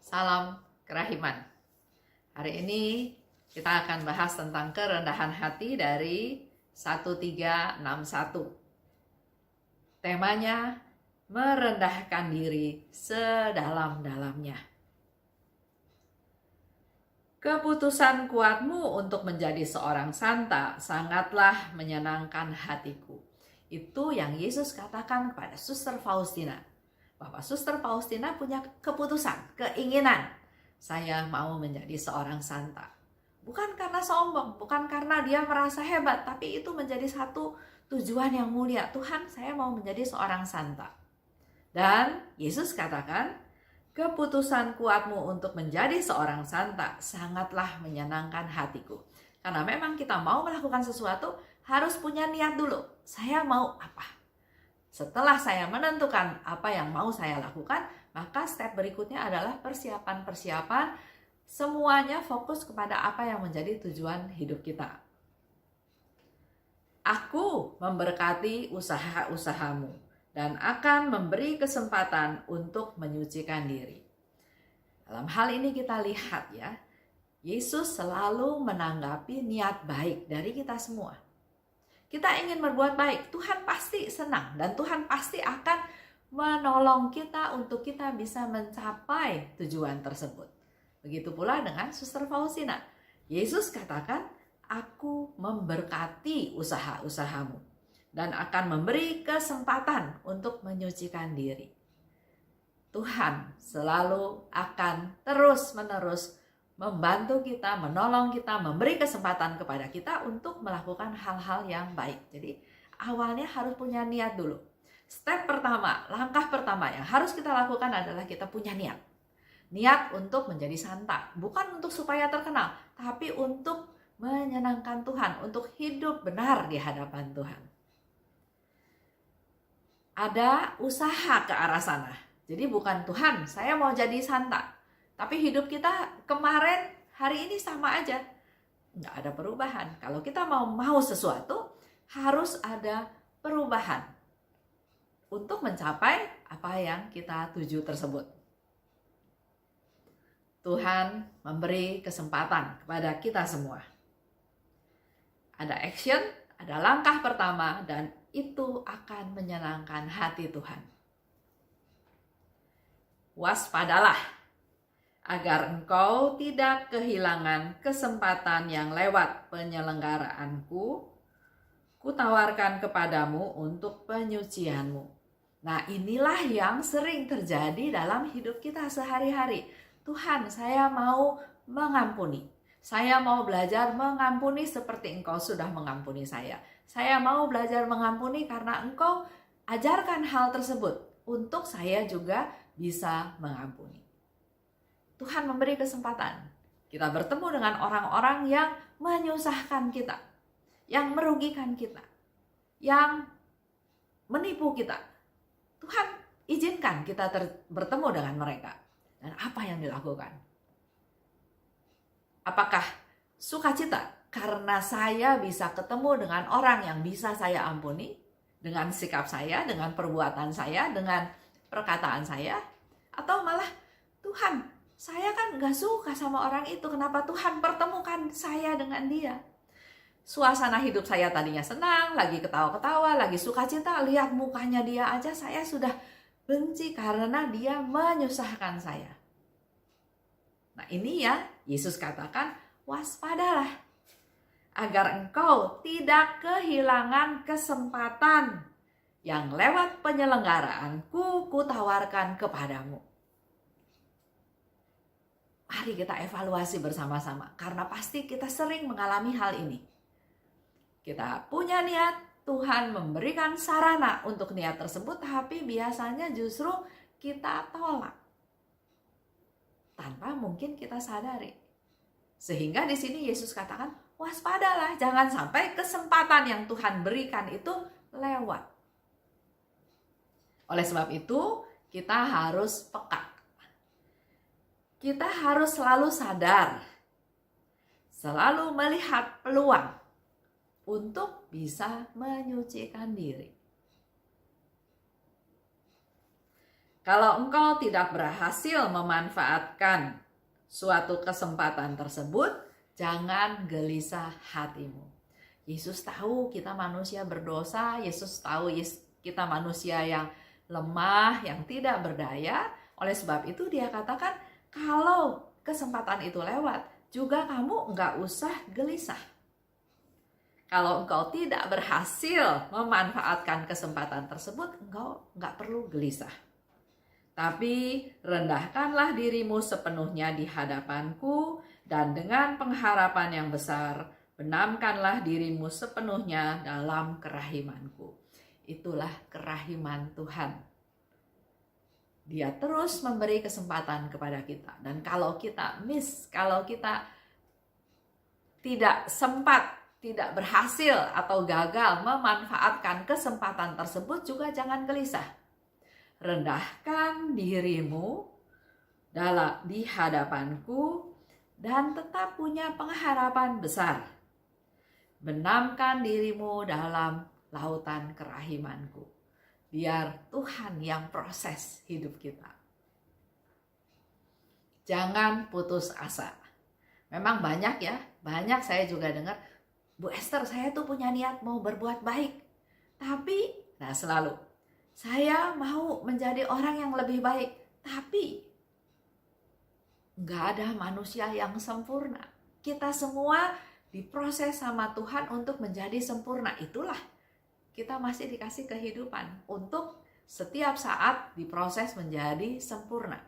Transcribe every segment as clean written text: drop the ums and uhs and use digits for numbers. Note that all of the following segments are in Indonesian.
Salam kerahiman. Hari ini kita akan bahas tentang kerendahan hati dari 1361. Temanya merendahkan diri sedalam-dalamnya. Keputusan kuatmu untuk menjadi seorang santa sangatlah menyenangkan hatiku. Itu yang Yesus katakan kepada Suster Faustina. Bahwa Suster Faustina punya keputusan, keinginan. Saya mau menjadi seorang santa. Bukan karena sombong, bukan karena dia merasa hebat, tapi itu menjadi satu tujuan yang mulia. Tuhan, saya mau menjadi seorang santa. Dan Yesus katakan, keputusan kuatmu untuk menjadi seorang santa sangatlah menyenangkan hatiku. Karena memang kita mau melakukan sesuatu, harus punya niat dulu. Saya mau apa? Setelah saya menentukan apa yang mau saya lakukan, maka step berikutnya adalah persiapan-persiapan. Semuanya fokus kepada apa yang menjadi tujuan hidup kita. Aku memberkati usaha-usahamu dan akan memberi kesempatan untuk menyucikan diri. Dalam hal ini kita lihat ya, Yesus selalu menanggapi niat baik dari kita semua. Kita ingin berbuat baik, Tuhan pasti senang dan Tuhan pasti akan menolong kita untuk kita bisa mencapai tujuan tersebut. Begitu pula dengan Suster Faustina. Yesus katakan, aku memberkati usaha-usahamu dan akan memberi kesempatan untuk menyucikan diri. Tuhan selalu akan terus-menerus membantu kita, menolong kita, memberi kesempatan kepada kita untuk melakukan hal-hal yang baik. Jadi awalnya harus punya niat dulu. Step pertama, langkah pertama yang harus kita lakukan adalah kita punya niat. Niat untuk menjadi santa, bukan untuk supaya terkenal, tapi untuk menyenangkan Tuhan, untuk hidup benar di hadapan Tuhan. Ada usaha ke arah sana. Jadi bukan Tuhan, saya mau jadi santa. Tapi hidup kita kemarin, hari ini sama aja. Nggak ada perubahan. Kalau kita mau sesuatu, harus ada perubahan untuk mencapai apa yang kita tuju tersebut. Tuhan memberi kesempatan kepada kita semua. Ada action, ada langkah pertama, dan itu akan menyenangkan hati Tuhan. Waspadalah agar engkau tidak kehilangan kesempatan yang lewat penyelenggaraanku, kutawarkan kepadamu untuk penyucianmu. Nah, inilah yang sering terjadi dalam hidup kita sehari-hari. Tuhan, saya mau mengampuni. Saya mau belajar mengampuni seperti engkau sudah mengampuni saya. Saya mau belajar mengampuni karena engkau ajarkan hal tersebut untuk saya juga bisa mengampuni. Tuhan memberi kesempatan. Kita bertemu dengan orang-orang yang menyusahkan kita, yang merugikan kita, yang menipu kita. Tuhan izinkan kita bertemu dengan mereka. Dan apa yang dilakukan? Apakah sukacita karena saya bisa ketemu dengan orang yang bisa saya ampuni, dengan sikap saya, dengan perbuatan saya, dengan perkataan saya? Atau malah, Tuhan, saya kan gak suka sama orang itu, kenapa Tuhan pertemukan saya dengan dia? Suasana hidup saya tadinya senang, lagi ketawa-ketawa, lagi sukacita, lihat mukanya dia aja saya sudah benci karena dia menyusahkan saya. Nah ini ya, Yesus katakan, waspadalah agar engkau tidak kehilangan kesempatan yang lewat penyelenggaraanku kutawarkan kepadamu. Mari kita evaluasi bersama-sama, karena pasti kita sering mengalami hal ini. Kita punya niat, Tuhan memberikan sarana untuk niat tersebut, tapi biasanya justru kita tolak tanpa mungkin kita sadari. Sehingga di sini Yesus katakan, waspadalah, jangan sampai kesempatan yang Tuhan berikan itu lewat. Oleh sebab itu, kita harus peka. Kita harus selalu sadar, selalu melihat peluang untuk bisa menyucikan diri. Kalau engkau tidak berhasil memanfaatkan suatu kesempatan tersebut, jangan gelisah hatimu. Yesus tahu kita manusia berdosa, Yesus tahu kita manusia yang lemah, yang tidak berdaya. Oleh sebab itu dia katakan, kalau kesempatan itu lewat, juga kamu nggak usah gelisah. Kalau engkau tidak berhasil memanfaatkan kesempatan tersebut, engkau nggak perlu gelisah. Tapi rendahkanlah dirimu sepenuhnya di hadapanku, dan dengan pengharapan yang besar, benamkanlah dirimu sepenuhnya dalam kerahimanku. Itulah kerahiman Tuhan. Dia terus memberi kesempatan kepada kita. Dan kalau kita kalau kita tidak sempat, tidak berhasil atau gagal memanfaatkan kesempatan tersebut, juga jangan gelisah. Rendahkan dirimu di hadapanku dan tetap punya pengharapan besar. Benamkan dirimu dalam lautan kerahimanku. Biar Tuhan yang proses hidup kita. Jangan putus asa. Memang banyak saya juga dengar, Bu Esther, saya tuh punya niat mau berbuat baik. Tapi, selalu, saya mau menjadi orang yang lebih baik. Tapi, nggak ada manusia yang sempurna. Kita semua diproses sama Tuhan untuk menjadi sempurna. Itulah, kita masih dikasih kehidupan untuk setiap saat diproses menjadi sempurna.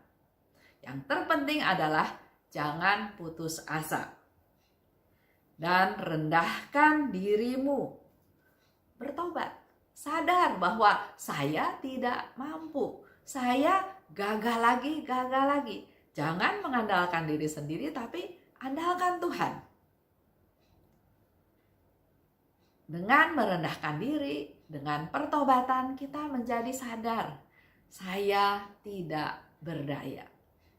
Yang terpenting adalah jangan putus asa. Dan rendahkan dirimu. Bertobat. Sadar bahwa saya tidak mampu. Saya gagal lagi. Jangan mengandalkan diri sendiri, tapi andalkan Tuhan. Dengan merendahkan diri, dengan pertobatan, kita menjadi sadar. Saya tidak berdaya.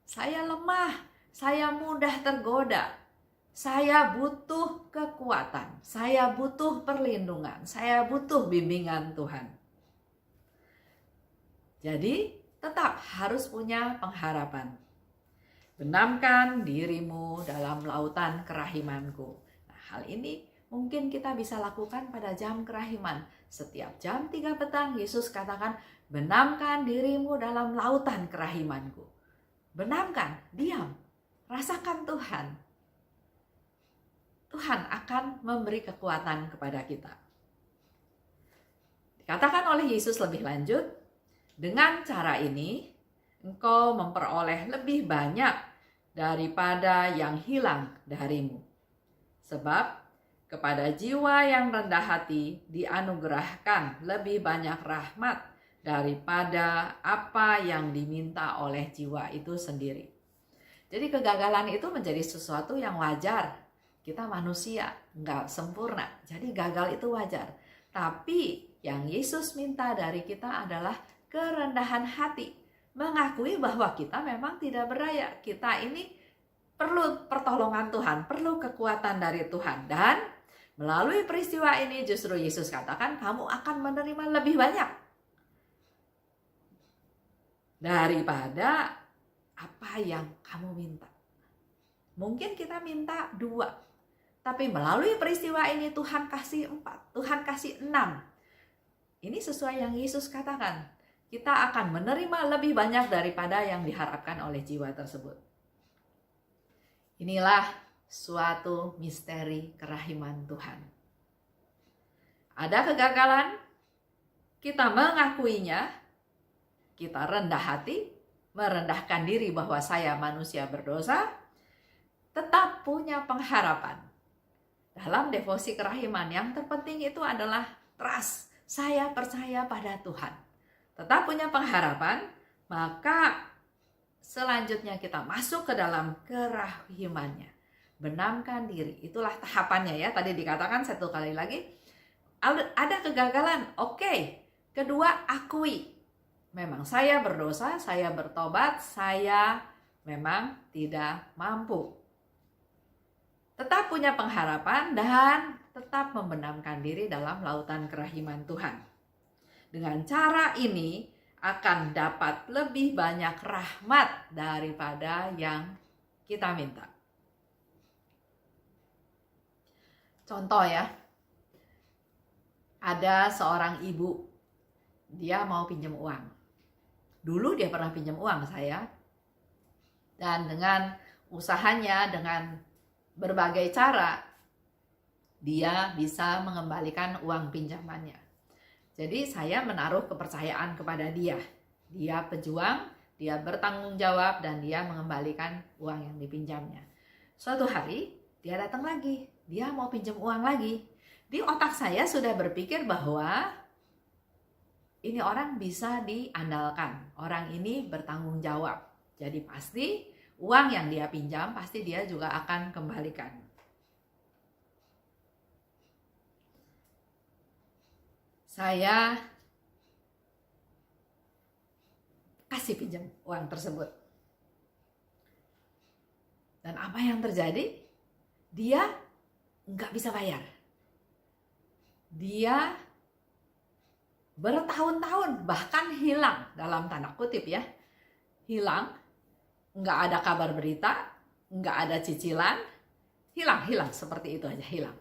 Saya lemah. Saya mudah tergoda. Saya butuh kekuatan, saya butuh perlindungan, saya butuh bimbingan Tuhan. Jadi tetap harus punya pengharapan. Benamkan dirimu dalam lautan kerahimanku. Hal ini mungkin kita bisa lakukan pada jam kerahiman. Setiap jam 3 petang Yesus katakan, benamkan dirimu dalam lautan kerahimanku. Benamkan, diam, rasakan Tuhan. Tuhan akan memberi kekuatan kepada kita. Dikatakan oleh Yesus lebih lanjut, dengan cara ini engkau memperoleh lebih banyak daripada yang hilang darimu. Sebab kepada jiwa yang rendah hati dianugerahkan lebih banyak rahmat daripada apa yang diminta oleh jiwa itu sendiri. Jadi kegagalan itu menjadi sesuatu yang wajar. Kita manusia, nggak sempurna, jadi gagal itu wajar. Tapi yang Yesus minta dari kita adalah kerendahan hati. Mengakui bahwa kita memang tidak berdaya. Kita ini perlu pertolongan Tuhan, perlu kekuatan dari Tuhan. Dan melalui peristiwa ini justru Yesus katakan, kamu akan menerima lebih banyak daripada apa yang kamu minta. Mungkin kita minta 2. Tapi melalui peristiwa ini Tuhan kasih 4, Tuhan kasih 6. Ini sesuai yang Yesus katakan. Kita akan menerima lebih banyak daripada yang diharapkan oleh jiwa tersebut. Inilah suatu misteri kerahiman Tuhan. Ada kegagalan, kita mengakuinya, kita rendah hati, merendahkan diri bahwa saya manusia berdosa, tetap punya pengharapan. Dalam devosi kerahiman yang terpenting itu adalah trust. Saya percaya pada Tuhan. Tetap punya pengharapan, maka selanjutnya kita masuk ke dalam kerahimannya. Benamkan diri. Itulah tahapannya ya. Tadi dikatakan satu kali lagi. Ada kegagalan. Oke. Kedua, akui. Memang saya berdosa, saya bertobat, saya memang tidak mampu. Tetap punya pengharapan dan tetap membenamkan diri dalam lautan kerahiman Tuhan. Dengan cara ini akan dapat lebih banyak rahmat daripada yang kita minta. Contoh ya, ada seorang ibu, dia mau pinjam uang. Dulu dia pernah pinjam uang saya, dan dengan usahanya, dengan berbagai cara, dia bisa mengembalikan uang pinjamannya. Jadi saya menaruh kepercayaan kepada dia. Dia pejuang, dia bertanggung jawab, dan dia mengembalikan uang yang dipinjamnya. Suatu hari, dia datang lagi. Dia mau pinjam uang lagi. Di otak saya sudah berpikir bahwa ini orang bisa diandalkan. Orang ini bertanggung jawab. Jadi pasti uang yang dia pinjam, pasti dia juga akan kembalikan. Saya kasih pinjam uang tersebut. Dan apa yang terjadi? Dia nggak bisa bayar. Dia bertahun-tahun bahkan hilang, dalam tanda kutip ya. Hilang, nggak ada kabar berita, nggak ada cicilan, hilang seperti itu aja, hilang.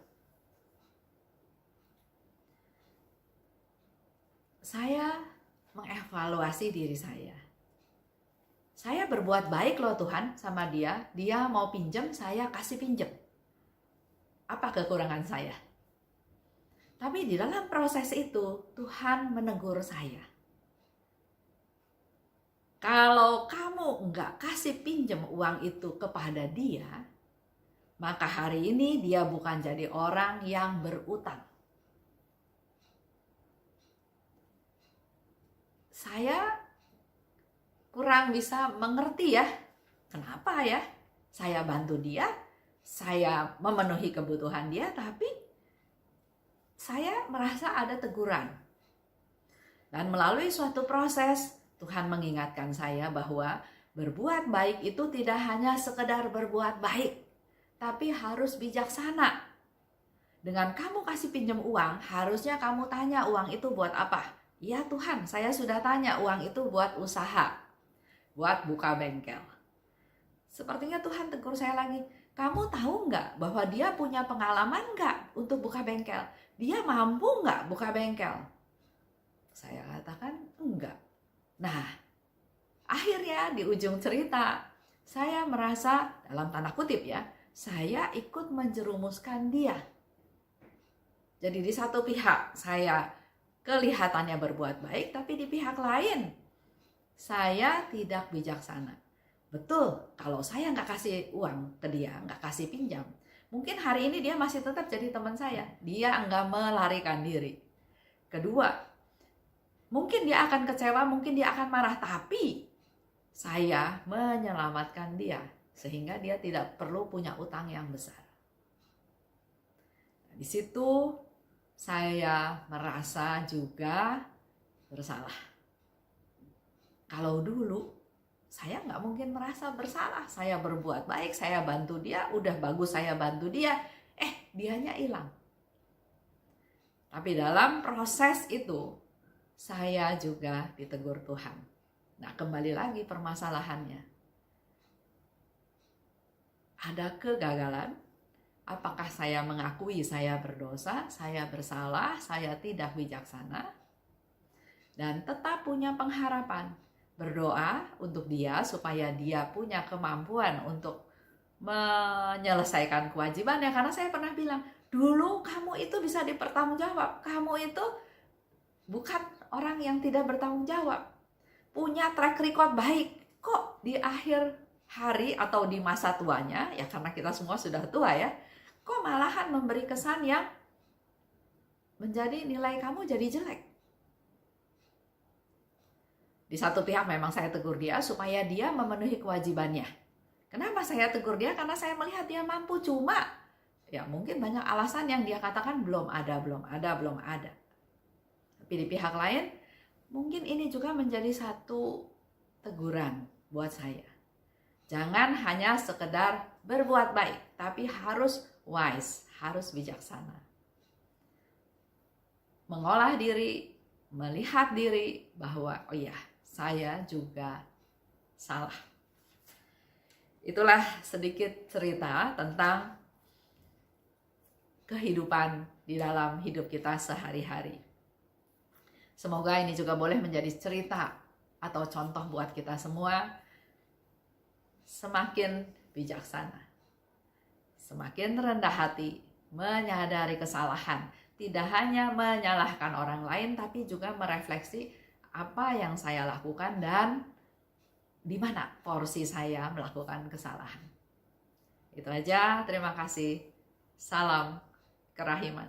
Saya mengevaluasi diri saya. Saya berbuat baik loh Tuhan sama dia. Dia mau pinjam, saya kasih pinjam. Apa kekurangan saya? Tapi di dalam proses itu, Tuhan menegur saya. Kalau kamu nggak kasih pinjam uang itu kepada dia, maka hari ini dia bukan jadi orang yang berutang. Saya kurang bisa mengerti ya, kenapa ya saya bantu dia, saya memenuhi kebutuhan dia, tapi saya merasa ada teguran. Dan melalui suatu proses, Tuhan mengingatkan saya bahwa berbuat baik itu tidak hanya sekedar berbuat baik, tapi harus bijaksana. Dengan kamu kasih pinjam uang, harusnya kamu tanya uang itu buat apa? Ya Tuhan, saya sudah tanya uang itu buat usaha, buat buka bengkel. Sepertinya Tuhan tegur saya lagi, kamu tahu nggak bahwa dia punya pengalaman nggak untuk buka bengkel? Dia mampu nggak buka bengkel? Saya katakan enggak. Nah, akhirnya di ujung cerita, saya merasa, dalam tanda kutip ya, saya ikut menjerumuskan dia. Jadi di satu pihak saya kelihatannya berbuat baik, tapi di pihak lain saya tidak bijaksana. Betul, kalau saya nggak kasih uang ke dia, nggak kasih pinjam, mungkin hari ini dia masih tetap jadi teman saya. Dia nggak melarikan diri. Kedua, mungkin dia akan kecewa, mungkin dia akan marah, tapi saya menyelamatkan dia sehingga dia tidak perlu punya utang yang besar. Di situ saya merasa juga bersalah. Kalau dulu saya nggak mungkin merasa bersalah. Saya berbuat baik, saya bantu dia, udah bagus saya bantu dia, dianya hilang. Tapi dalam proses itu saya juga ditegur Tuhan. Nah, kembali lagi permasalahannya. Ada kegagalan. Apakah saya mengakui saya berdosa, saya bersalah, saya tidak bijaksana, dan tetap punya pengharapan, berdoa untuk dia supaya dia punya kemampuan untuk menyelesaikan kewajibannya. Karena saya pernah bilang, dulu kamu itu bisa dipertanggungjawab, kamu itu bukan orang yang tidak bertanggung jawab, punya track record baik, kok di akhir hari atau di masa tuanya, ya karena kita semua sudah tua ya, kok malahan memberi kesan yang menjadi nilai kamu jadi jelek. Di satu pihak memang saya tegur dia supaya dia memenuhi kewajibannya. Kenapa saya tegur dia? Karena saya melihat dia mampu, cuma ya mungkin banyak alasan yang dia katakan belum ada. Tapi di pihak lain, mungkin ini juga menjadi satu teguran buat saya. Jangan hanya sekedar berbuat baik, tapi harus wise, harus bijaksana. Mengolah diri, melihat diri bahwa oh iya, saya juga salah. Itulah sedikit cerita tentang kehidupan di dalam hidup kita sehari-hari. Semoga ini juga boleh menjadi cerita atau contoh buat kita semua semakin bijaksana, semakin rendah hati, menyadari kesalahan, tidak hanya menyalahkan orang lain tapi juga merefleksi apa yang saya lakukan dan di mana porsi saya melakukan kesalahan. Itu aja, terima kasih. Salam kerahiman.